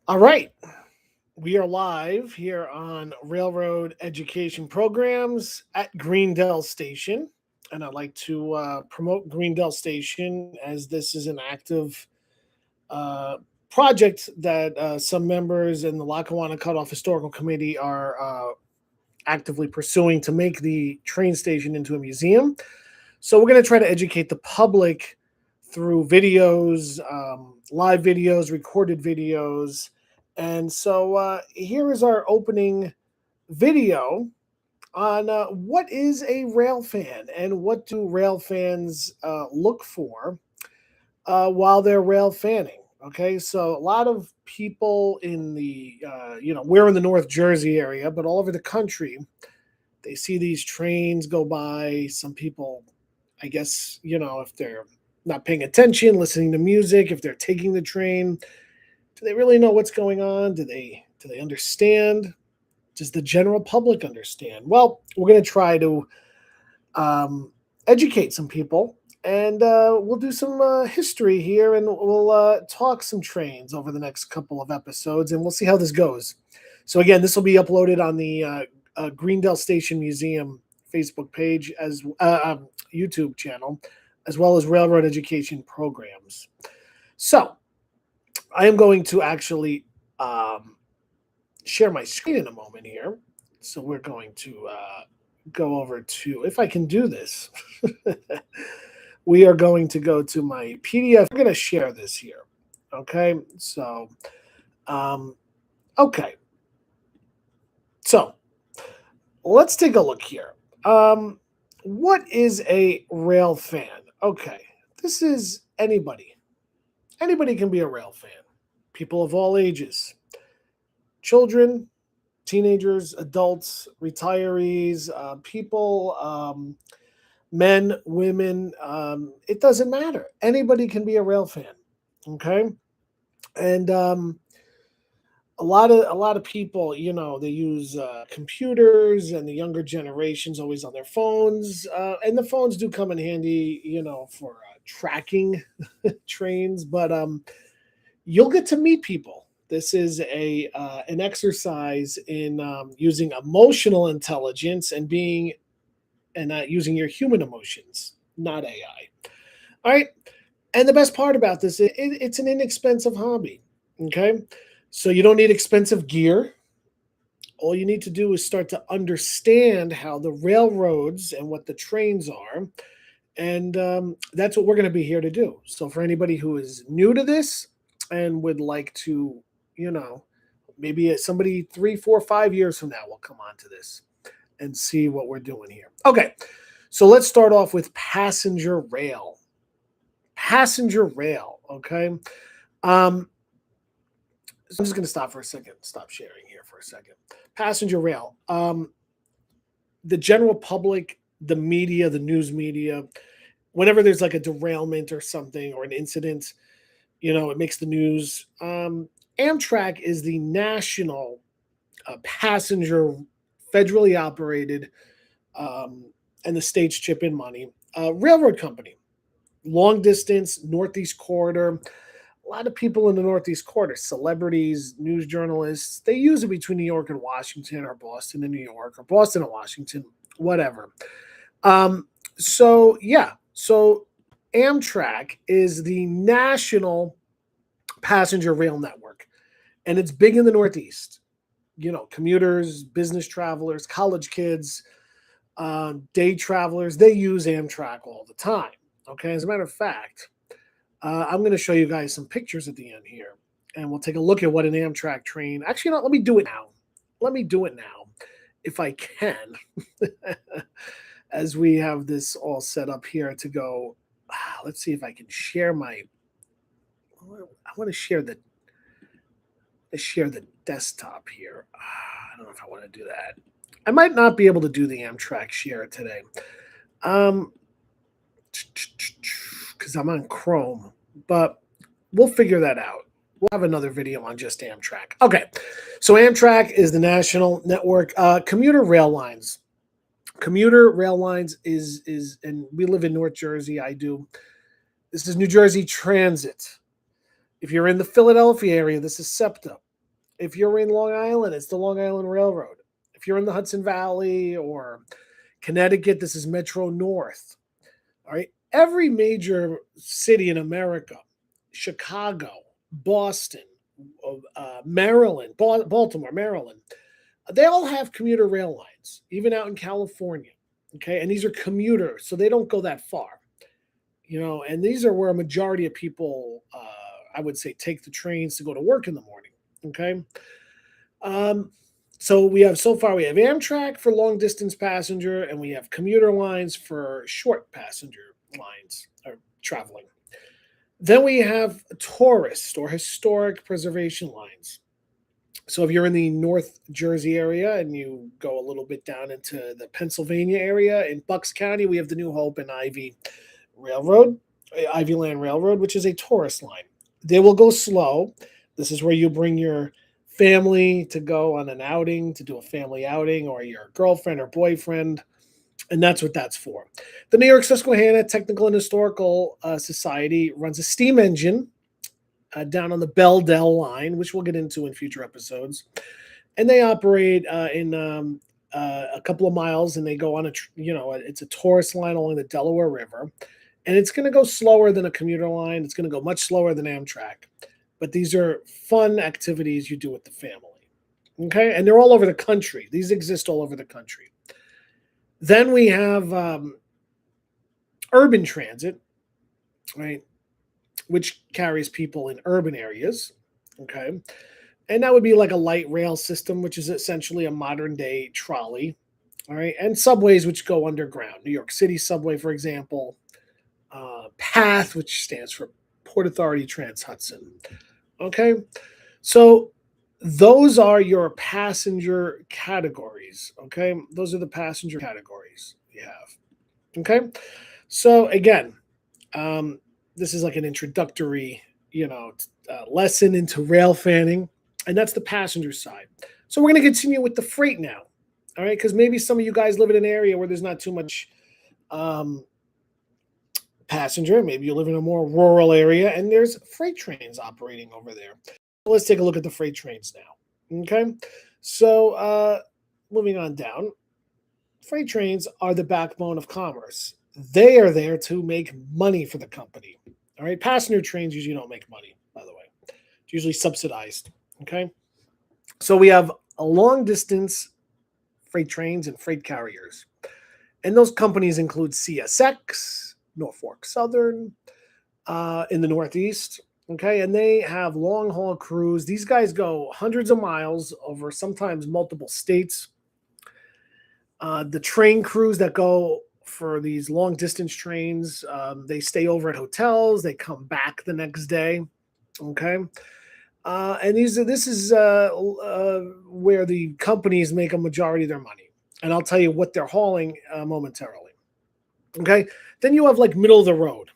All right. We are live here on Railroad Education Programs at Greendell Station. And I'd like to promote Greendell Station as this is an active uh, project that some members in the Lackawanna Cutoff Historical Committee are actively pursuing to make the train station into a museum. So we're going to try to educate the public through videos, live videos, recorded videos. And so here is our opening video on what is a rail fan and what do rail fans look for while they're rail fanning. Okay, so a lot of people in the, we're in the North Jersey area, but all over the country, they see these trains go by. Some people, I guess, if they're not paying attention, listening to music, if they're taking the train, do they really know what's going on? Do they understand? Does the general public understand? Well, we're going to try to um, educate some people, and we'll do some history here, and we'll talk some trains over the next couple of episodes, and we'll see how this goes. So again, this will be uploaded on the Greendell Station Museum Facebook page as YouTube channel, as well as Railroad Education Programs. So I am going to actually share my screen in a moment here. So we're going to go over to, if I can do this, we are going to go to my PDF. I'm going to share this here. Okay. So, um, okay. So let's take a look here. What is a rail fan? Okay. This is anybody. Anybody can be a rail fan. People of all ages. Children, teenagers, adults, retirees, people, men, women. It doesn't matter. Anybody can be a rail fan. Okay, and a lot of people, they use computers, and the younger generations always on their phones, and the phones do come in handy, for tracking trains. But you'll get to meet people. This is a an exercise in using emotional intelligence and being and using your human emotions, not AI. All right. And the best part about this, it's an inexpensive hobby. Okay. So you don't need expensive gear. All you need to do is start to understand how the railroads and what the trains are. And that's what we're going to be here to do. So for anybody who is new to this and would like to, you know, maybe somebody 3, 4, 5 years from now will come on to this and see what we're doing here. Okay. So let's start off with passenger rail. Passenger rail. Okay. Um, so I'm just going to stop for a second. Stop sharing here for a second. Passenger rail. The general public, the media, the news media, whenever there's like a derailment or something or an incident, it makes the news. Amtrak is the national passenger, federally operated, um, and the states chip in money, railroad company, long distance, Northeast corridor. A lot of people in the Northeast corridor, celebrities, news journalists, they use it between New York and Washington, or Boston and New York, or Boston and Washington, whatever. So Amtrak is the national passenger rail network, and it's big in the Northeast. Commuters, business travelers, college kids, day travelers, they use Amtrak all the time. Okay, as a matter of fact, I'm going to show you guys some pictures at the end here, and we'll take a look at what an Amtrak train. Actually, let me do it now. Let me do it now, if I can, as we have this all set up here to go. Let's see if I can share my. I want to share the desktop here. I don't know if I want to do that. I might not be able to do the Amtrak share today. Um, because I'm on Chrome, but we'll figure that out. We'll have another video on just Amtrak. Okay, so Amtrak is the national network. Commuter rail lines. Commuter rail lines is, and we live in North Jersey. I do. This is New Jersey Transit. If you're in the Philadelphia area, this is SEPTA. If you're in Long Island, it's the Long Island Railroad. If you're in the Hudson Valley or Connecticut, this is Metro North. All right. Every major city in America, Chicago, Boston, Maryland, Baltimore, Maryland, they all have commuter rail lines, even out in California. Okay. And these are commuters, so they don't go that far. And these are where a majority of people, I would say, take the trains to go to work in the morning. Okay. Um, so so far we have Amtrak for long distance passenger, and we have commuter lines for short passenger lines or traveling. Then we have tourist or historic preservation lines. So if you're in the North Jersey area and you go a little bit down into the Pennsylvania area, in Bucks County, we have the New Hope and Railroad, Ivy Land Railroad, which is a tourist line. They will go slow. This is where you bring your family to go on an outing, to do a family outing, or your girlfriend or boyfriend, and that's what that's for. The New York Susquehanna Technical and Historical Society runs a steam engine down on the Belldell line, which we'll get into in future episodes, and they operate in a couple of miles, and they go on it's a tourist line along the Delaware River, and it's going to go slower than a commuter line. It's going to go much slower than Amtrak, but these are fun activities you do with the family. Okay, and they're all over the country. These exist all over the country. Then we have urban transit, right, which carries people in urban areas. Okay, and that would be like a light rail system, which is essentially a modern day trolley. All right, and subways, which go underground. New York City subway, for example. PATH, which stands for Port Authority Trans Hudson. Okay, so those are your passenger categories. Okay, those are the passenger categories you have. Okay, so again, this is like an introductory, lesson into rail fanning, and that's the passenger side. So we're going to continue with the freight now. All right, because maybe some of you guys live in an area where there's not too much passenger. Maybe you live in a more rural area and there's freight trains operating over there. Let's take a look at the freight trains now. Okay, so moving on down, freight trains are the backbone of commerce. They are there to make money for the company. All right, passenger trains usually don't make money, by the way. It's usually subsidized. Okay, so we have a long distance freight trains and freight carriers, and those companies include CSX, Norfolk Southern, in the Northeast. Okay, and they have long haul crews. These guys go hundreds of miles over sometimes multiple states. The train crews that go for these long distance trains, they stay over at hotels. They come back the next day. Okay, and this is where the companies make a majority of their money. And I'll tell you what they're hauling momentarily. Okay, then you have like middle of the road.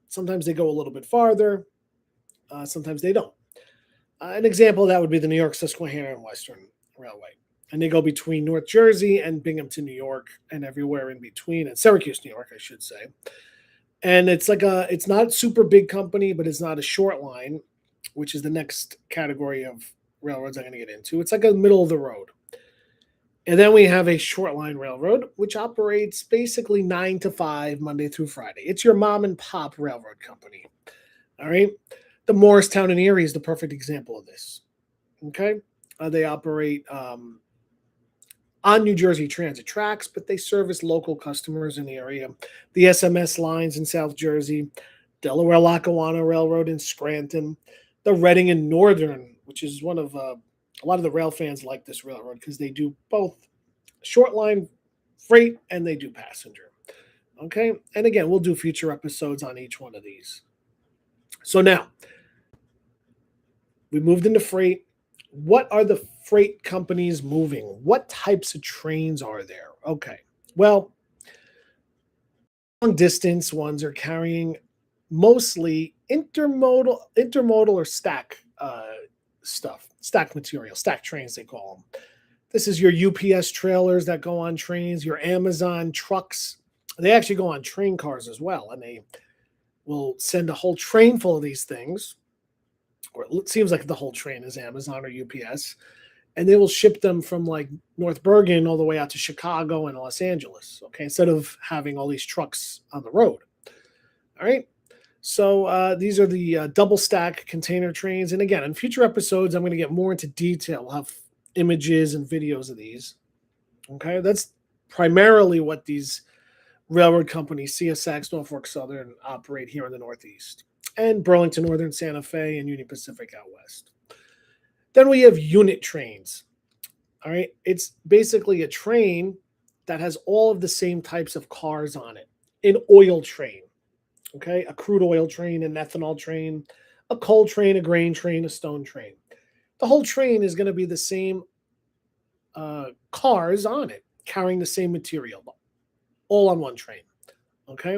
Sometimes they go a little bit farther. Sometimes they don't. An example of that would be the New York Susquehanna and Western Railway. And they go between North Jersey and Binghamton, New York, and everywhere in between, and Syracuse, New York, I should say. And it's not a super big company, but it's not a short line, which is the next category of railroads I'm going to get into. It's like a middle of the road. And then we have a short line railroad, which operates basically 9 to 5, Monday through Friday. It's your mom and pop railroad company. All right. The Morristown and Erie is the perfect example of this. Okay. They operate on New Jersey Transit tracks, but they service local customers in the area. The SMS lines in South Jersey, Delaware Lackawanna Railroad in Scranton, the Reading and Northern, which is one of a lot of the rail fans like this railroad because they do both short line freight and they do passenger. Okay. And again, we'll do future episodes on each one of these. So now we moved into freight. What are the freight companies moving? What types of trains are there? Okay. Well, long distance ones are carrying mostly intermodal or stack stuff, stack material, stack trains, they call them. This is your UPS trailers that go on trains, your Amazon trucks. They actually go on train cars as well, and they will send a whole train full of these things or it seems like the whole train is Amazon or UPS, and they will ship them from like North Bergen all the way out to Chicago and Los Angeles. Okay, instead of having all these trucks on the road. All right. So these are the double stack container trains. And again, in future episodes, I'm going to get more into detail. We'll have images and videos of these. Okay, that's primarily what these railroad companies, CSX, Norfolk Southern, operate here in the Northeast, and Burlington Northern, Santa Fe, and Union Pacific out west. Then we have unit trains. All right, it's basically a train that has all of the same types of cars on it. An oil train, okay, a crude oil train, an ethanol train, a coal train, a grain train, a stone train. The whole train is going to be the same cars on it, carrying the same material, all on one train. Okay.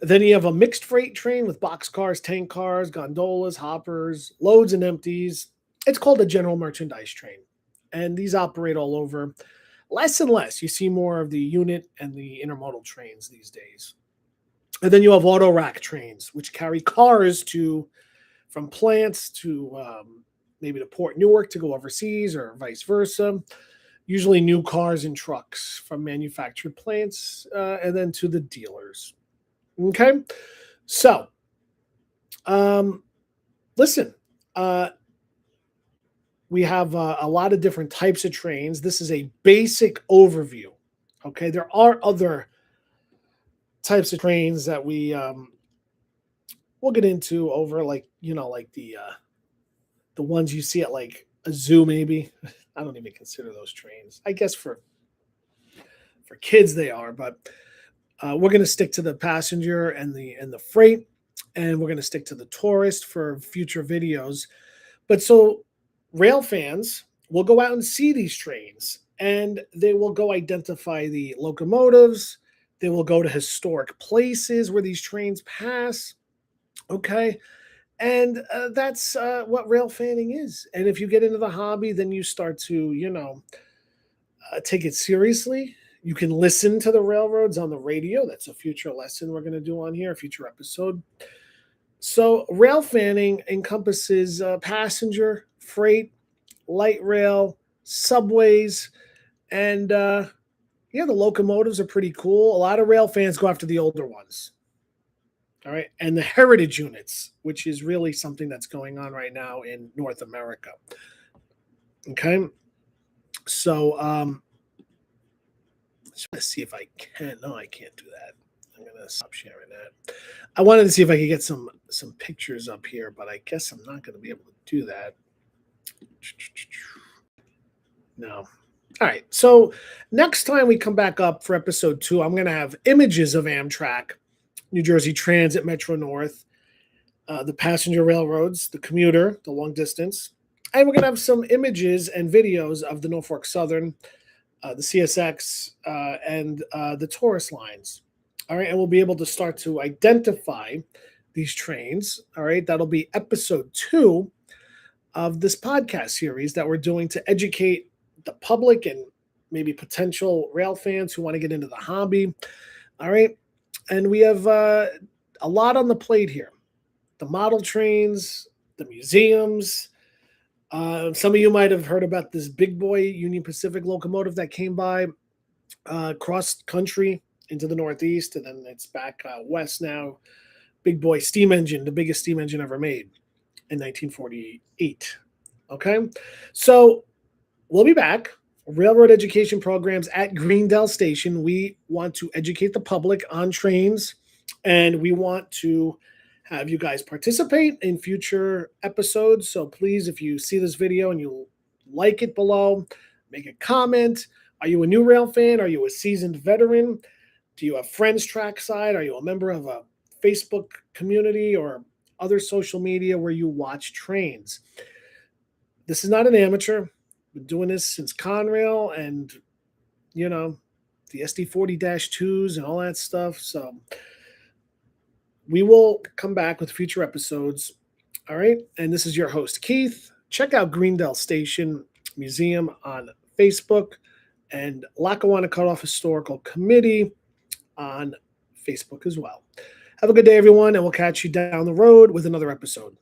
Then you have a mixed freight train with box cars, tank cars, gondolas, hoppers, loads and empties. It's called a general merchandise train. And these operate all over. Less and less. You see more of the unit and the intermodal trains these days. And then you have auto rack trains, which carry cars from plants to maybe to Port Newark to go overseas or vice versa. Usually new cars and trucks from manufactured plants and then to the dealers. Okay, so listen, we have a lot of different types of trains. This is a basic overview. Okay, there are other types of trains that we'll get into over, like like the ones you see at like a zoo maybe. I don't even consider those trains. I guess for kids they are, but we're going to stick to the passenger and the freight, and we're going to stick to the tourist for future videos. But so rail fans will go out and see these trains, and they will go identify the locomotives. They will go to historic places where these trains pass. Okay. And that's what rail fanning is. And if you get into the hobby, then you start to, take it seriously. You can listen to the railroads on the radio. That's a future lesson we're going to do on here, a future episode. So rail fanning encompasses passenger, freight, light rail, subways, and the locomotives are pretty cool. A lot of rail fans go after the older ones. All right. And the heritage units, which is really something that's going on right now in North America. Okay. So let's see if I can. No, I can't do that. I'm going to stop sharing that. I wanted to see if I could get some pictures up here, but I guess I'm not going to be able to do that. No. All right. So next time we come back up for episode 2, I'm going to have images of Amtrak, New Jersey Transit, Metro North, the passenger railroads, the commuter, the long distance. And we're going to have some images and videos of the Norfolk Southern, the CSX, and the tourist lines. All right. And we'll be able to start to identify these trains. All right. That'll be episode 2 of this podcast series that we're doing to educate the public and maybe potential rail fans who want to get into the hobby. All right. And we have a lot on the plate here. The model trains, the museums. Some of you might have heard about this big boy Union Pacific locomotive that came by cross country into the Northeast, and then it's back west now. Big boy steam engine, the biggest steam engine ever made in 1948. Okay, so we'll be back. Railroad education programs at Greendell Station. We want to educate the public on trains, and we want to have you guys participate in future episodes. So please, if you see this video and you like it below, make a comment. Are you a new rail fan? Are you a seasoned veteran? Do you have friends trackside? Are you a member of a Facebook community or other social media where you watch trains? This is not an amateur. Been doing this since Conrail and, the SD40-2s and all that stuff. So we will come back with future episodes. All right. And this is your host, Keith. Check out Greendell Station Museum on Facebook and Lackawanna Cutoff Historical Committee on Facebook as well. Have a good day, everyone, and we'll catch you down the road with another episode.